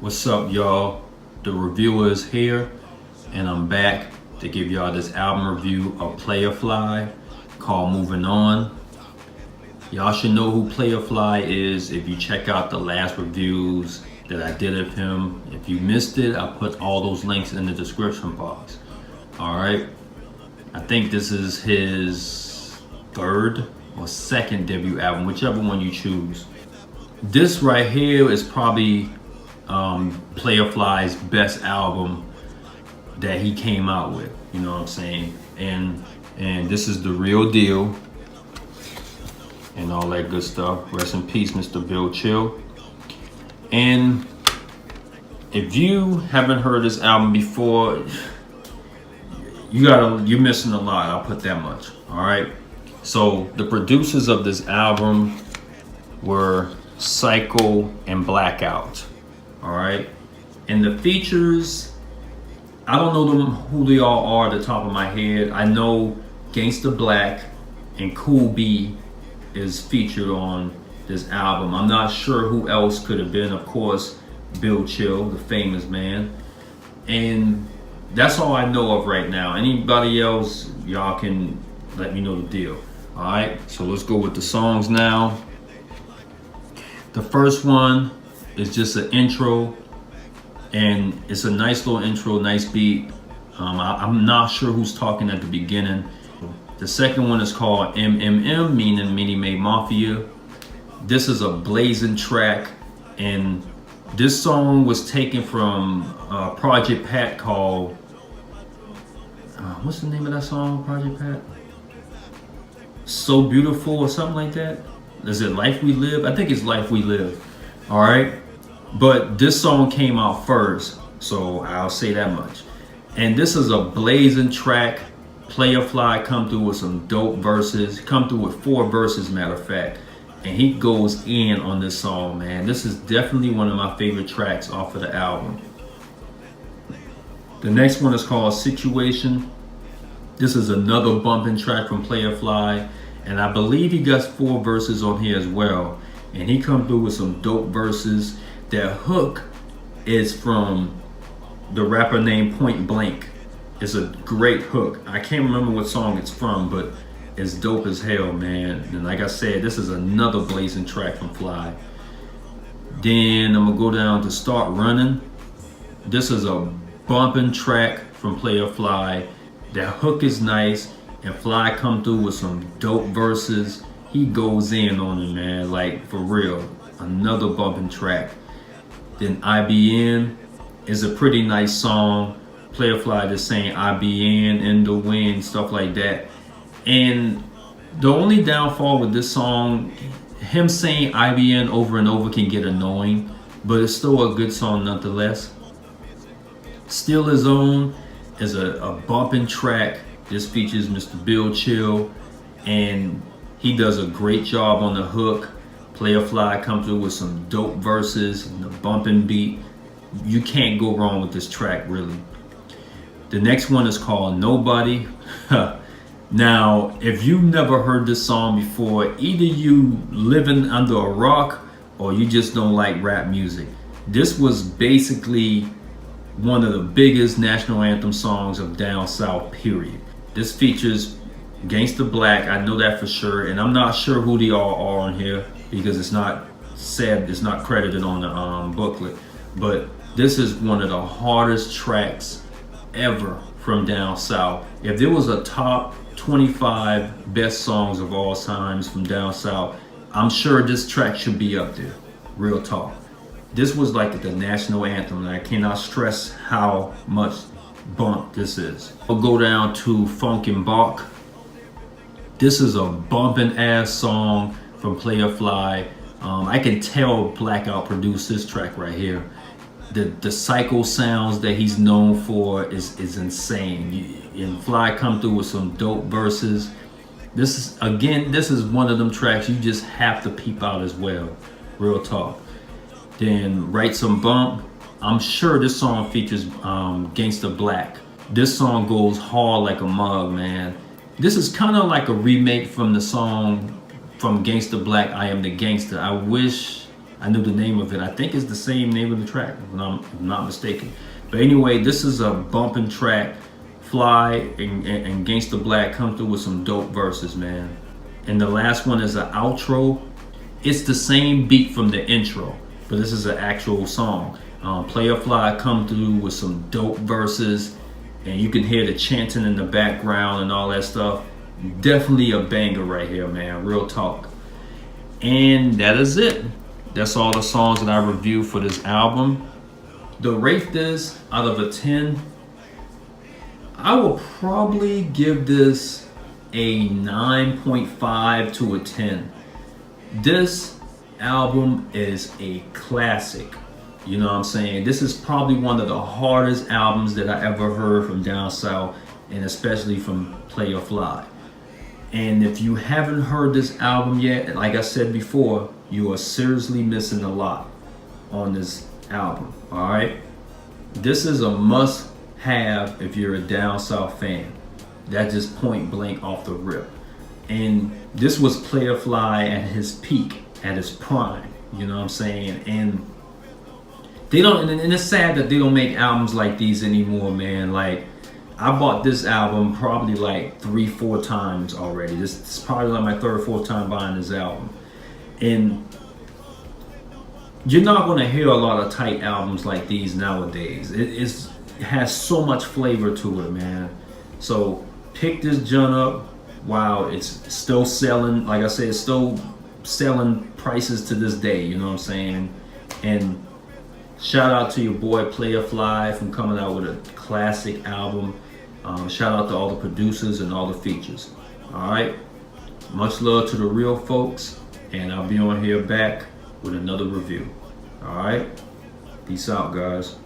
What's up, y'all? The reviewer is here, and I'm back to give y'all this album review of Playa Fly called Moving On. Y'all should know who Playa Fly is if you check out the last reviews that I did of him. If you missed it, I put all those links in the description box. Alright, I think this is his third or second debut album, whichever one you choose. This right here is probably Playa Fly's best album that he came out with, you know what I'm saying? And this is the real deal and all that good stuff. Rest in peace, Mr. Bill Chill. And if you haven't heard this album before, you're missing a lot, I'll put that much. All right, so the producers of this album were Psycho and Blackout. All right, and the features, I don't know who they all are at the top of my head. I know Gangsta Black and Cool B is featured on this album. I'm not sure who else could have been. Of course, Bill Chill, the famous man. And that's all I know of right now. Anybody else, y'all can let me know the deal. All right, so let's go with the songs now. The first one is just an intro, and it's a nice little intro, nice beat. I'm not sure who's talking at the beginning. The second one is called MMM, meaning Mini Made Mafia. This is a blazing track, and this song was taken from Project Pat called, what's the name of that song, Project Pat? So Beautiful or something like that? Is it Life We Live? I think it's Life We Live. All right, but this song came out first, so I'll say that much. And this is a blazing track. Playa Fly come through with some dope verses, come through with 4 verses, matter of fact, and he goes in on this song, man. This is definitely one of my favorite tracks off of the album. The next one is called Situation. This is another bumping track from Playa Fly, and I believe he got 4 verses on here as well. And he come through with some dope verses. That hook is from the rapper named Point Blank. It's a great hook. I can't remember what song it's from, but it's dope as hell, man. And like I said, this is another blazing track from Fly. Then I'm gonna go down to Start Running. This is a bumping track from Playa Fly. That hook is nice, and Fly come through with some dope verses. He goes in on it, man, like for real. Another bumping track. Then IBN is a pretty nice song. Playa Fly just saying IBN, in the wind, stuff like that. And the only downfall with this song, him saying IBN over and over can get annoying, but it's still a good song nonetheless. Still His Own is a bumping track. This features Mr. Bill Chill, and he does a great job on the hook. Playa Fly comes through with some dope verses and a bumping beat. You can't go wrong with this track, really. The next one is called Nobody. Now, if you've never heard this song before, either you living under a rock or you just don't like rap music. This was basically one of the biggest national anthem songs of down south, period. This features Gangsta Black, I know that for sure, and I'm not sure who they all are on here because it's not said, it's not credited on the booklet. But this is one of the hardest tracks ever from down south. If there was a top 25 best songs of all times from down south, I'm sure this track should be up there. Real talk. This was like the national anthem, and I cannot stress how much bump this is. I'll go down to Funkin' Bach. This is a bumping ass song from Playa Fly. I can tell Blackout produced this track right here. The psycho sounds that he's known for is insane. And Fly come through with some dope verses. This is one of them tracks you just have to peep out as well. Real talk. Then Write Some Bump. I'm sure this song features Gangsta Black. This song goes hard like a mug, man. This is kind of like a remake from the song from Gangsta Black, I Am the Gangster. I wish I knew the name of it. I think it's the same name of the track, if I'm not mistaken. But anyway, this is a bumping track. Fly and Gangsta Black come through with some dope verses, man. And the last one is an outro. It's the same beat from the intro, but this is an actual song. Playa Fly come through with some dope verses, and you can hear the chanting in the background and all that stuff. Definitely a banger right here, man. Real talk. And that is it. That's all the songs that I reviewed for this album. The rate this out of a 10, I will probably give this a 9.5 to a 10. This album is a classic. You know what I'm saying? This is probably one of the hardest albums that I ever heard from down south, and especially from Playa Fly. And if you haven't heard this album yet, like I said before, you are seriously missing a lot on this album. All right, this is a must-have if you're a down south fan. That just point blank off the rip. And this was Playa Fly at his peak, at his prime. You know what I'm saying? And they don't. And it's sad that they don't make albums like these anymore, man. Like, I bought this album probably like 3-4 times already. This is probably like my third or fourth time buying this album. And you're not going to hear a lot of tight albums like these nowadays. It has so much flavor to it, man. So pick this joint up while it's still selling. Like I said, it's still selling prices to this day. You know what I'm saying? And shout out to your boy Playa Fly from coming out with a classic album. Shout out to all the producers and all the features. All right. Much love to the real folks. And I'll be on here back with another review. All right. Peace out, guys.